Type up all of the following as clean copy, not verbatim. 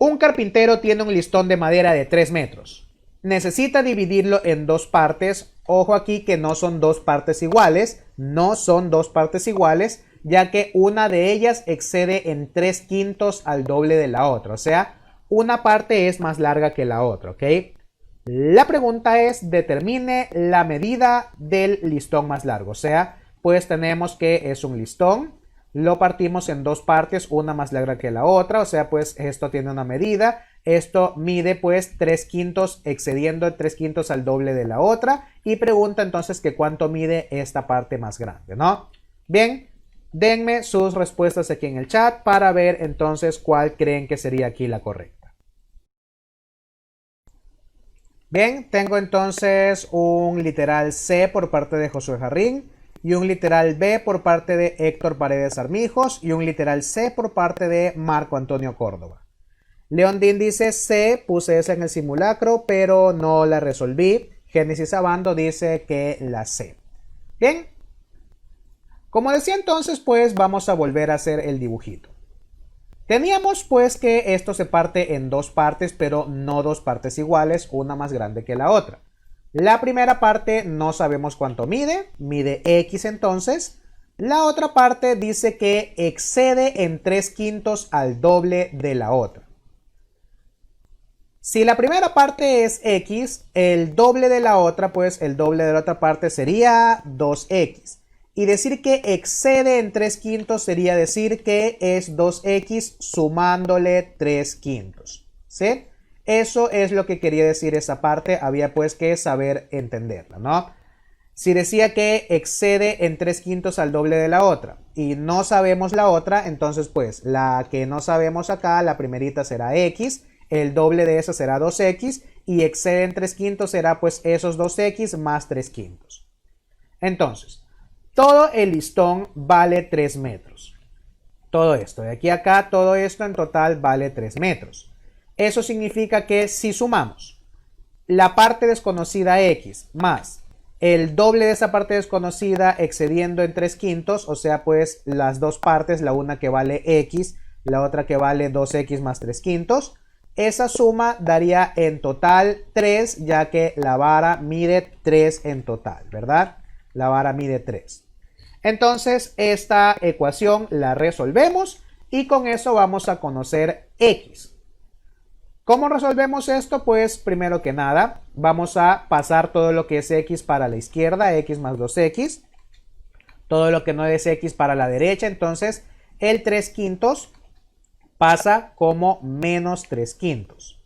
Un carpintero tiene un listón de madera de 3 metros. Necesita dividirlo en dos partes. Ojo aquí que no son dos partes iguales. No son dos partes iguales, ya que una de ellas excede en 3/5 al doble de la otra. O sea, una parte es más larga que la otra, ¿ok? La pregunta es, determine la medida del listón más largo. O sea, pues tenemos que es un listón. Lo partimos en dos partes, una más larga que la otra. O sea, pues esto tiene una medida. Esto mide pues 3/5 excediendo 3/5 al doble de la otra. Y pregunta entonces que cuánto mide esta parte más grande, ¿no? Bien, denme sus respuestas aquí en el chat para ver entonces cuál creen que sería aquí la correcta. Bien, tengo entonces un literal C por parte de Josué Jarrín y un literal B por parte de Héctor Paredes Armijos y un literal C por parte de Marco Antonio Córdoba. Leondín dice C, puse esa en el simulacro, pero no la resolví. Génesis Abando dice que la C. Bien, como decía entonces, pues vamos a volver a hacer el dibujito. Teníamos pues que esto se parte en dos partes, pero no dos partes iguales, una más grande que la otra. La primera parte no sabemos cuánto mide, mide X entonces. La otra parte dice que excede en 3/5 al doble de la otra. Si la primera parte es X, el doble de la otra, pues el doble de la otra parte sería 2X. Y decir que excede en 3/5 sería decir que es 2X sumándole 3/5. ¿Sí? Eso es lo que quería decir esa parte. Había pues que saber entenderla, ¿no? Si decía que excede en 3/5 al doble de la otra y no sabemos la otra, entonces pues la que no sabemos acá, la primerita será X, el doble de esa será 2X y excede en 3/5 será pues esos 2X más 3/5. Entonces, todo el listón vale 3 metros. Todo esto, de aquí a acá, todo esto en total vale 3 metros. Eso significa que si sumamos la parte desconocida X más el doble de esa parte desconocida excediendo en 3/5, o sea pues las dos partes, la una que vale X, la otra que vale 2X más 3/5, esa suma daría en total 3, ya que la vara mide 3 en total, ¿verdad? La vara mide 3. Entonces esta ecuación la resolvemos y con eso vamos a conocer X. ¿Cómo resolvemos esto? Pues primero que nada vamos a pasar todo lo que es X para la izquierda, X más 2X. Todo lo que no es X para la derecha, entonces el 3/5 pasa como menos 3/5.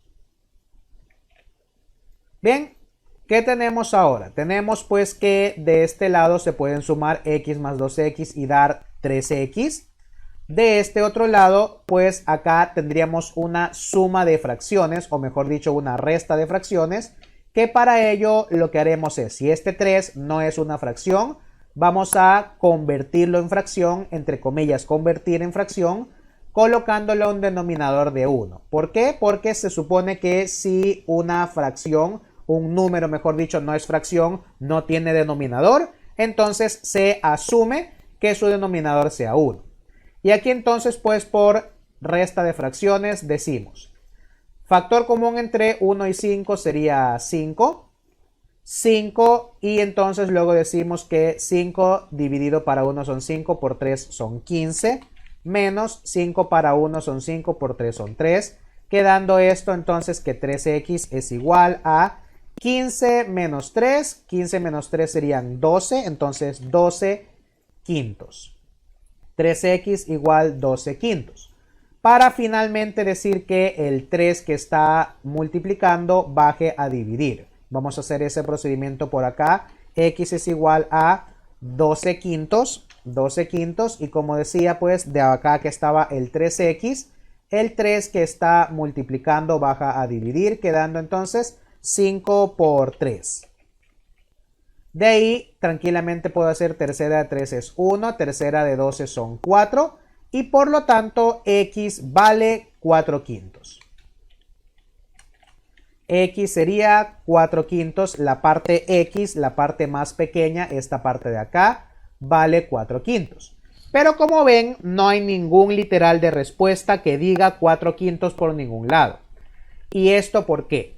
Bien, ¿qué tenemos ahora? Tenemos pues que de este lado se pueden sumar X más 2X y dar 3X. De este otro lado, pues acá tendríamos una suma de fracciones, o mejor dicho, una resta de fracciones, que para ello lo que haremos es, si este 3 no es una fracción, vamos a convertirlo en fracción, entre comillas, convertir en fracción, colocándolo en un denominador de 1. ¿Por qué? Porque se supone que si una fracción, un número mejor dicho, no es fracción, no tiene denominador, entonces se asume que su denominador sea 1. Y aquí entonces pues por resta de fracciones decimos factor común entre 1 y 5 sería 5. 5 y entonces luego decimos que 5 dividido para 1 son 5 por 3 son 15 menos 5 para 1 son 5 por 3 son 3, quedando esto entonces que 3x es igual a 15 menos 3, 15 menos 3 serían 12, entonces 12 quintos. 3x igual 12 quintos. Para finalmente decir que el 3 que está multiplicando baje a dividir. Vamos a hacer ese procedimiento por acá. X es igual a 12 quintos. 12 quintos. Y como decía, pues de acá que estaba el 3x. El 3 que está multiplicando baja a dividir. Quedando entonces 5 por 3. De ahí tranquilamente puedo hacer tercera de 3 es 1, tercera de 12 son 4 y por lo tanto X vale 4 quintos. X sería 4 quintos, la parte X, la parte más pequeña, esta parte de acá, vale 4 quintos. Pero como ven, no hay ningún literal de respuesta que diga 4/5 por ningún lado. ¿Y esto por qué?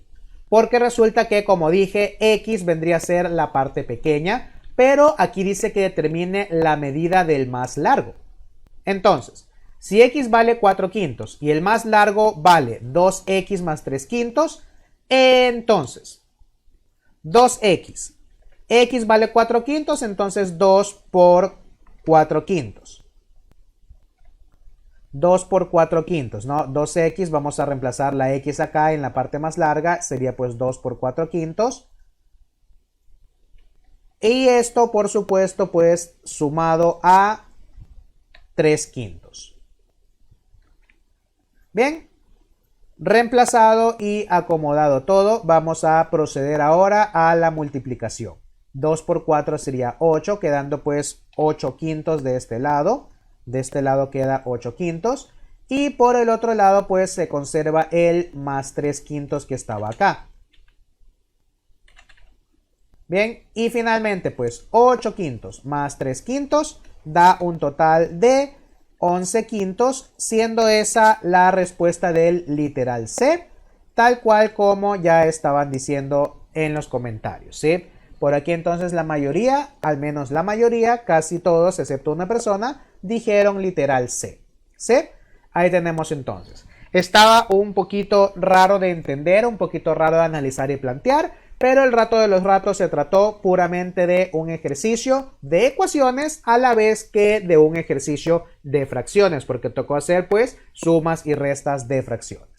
Porque resulta que, como dije, x vendría a ser la parte pequeña, pero aquí dice que determine la medida del más largo. Entonces, si x vale 4/5 y el más largo vale 2x más 3/5, entonces 2x. X vale 4/5, entonces 2 por 4/5. 2 por 4/5, ¿no? 2x, vamos a reemplazar la x acá en la parte más larga, sería pues 2 por 4/5. Y esto, por supuesto, pues sumado a 3/5. Bien, reemplazado y acomodado todo, vamos a proceder ahora a la multiplicación. 2 por 4 sería 8, quedando pues 8/5 de este lado. De este lado queda 8/5. Y por el otro lado pues se conserva el más 3/5 que estaba acá. Bien, y finalmente pues 8/5 más 3/5 da un total de 11/5, siendo esa la respuesta del literal C, tal cual como ya estaban diciendo en los comentarios, ¿sí? Por aquí entonces la mayoría, al menos la mayoría, casi todos excepto una persona, dijeron literal C. ¿Sí? Ahí tenemos entonces. Estaba un poquito raro de entender, un poquito raro de analizar y plantear, pero el rato de los ratos se trató puramente de un ejercicio de ecuaciones a la vez que de un ejercicio de fracciones, porque tocó hacer pues sumas y restas de fracciones.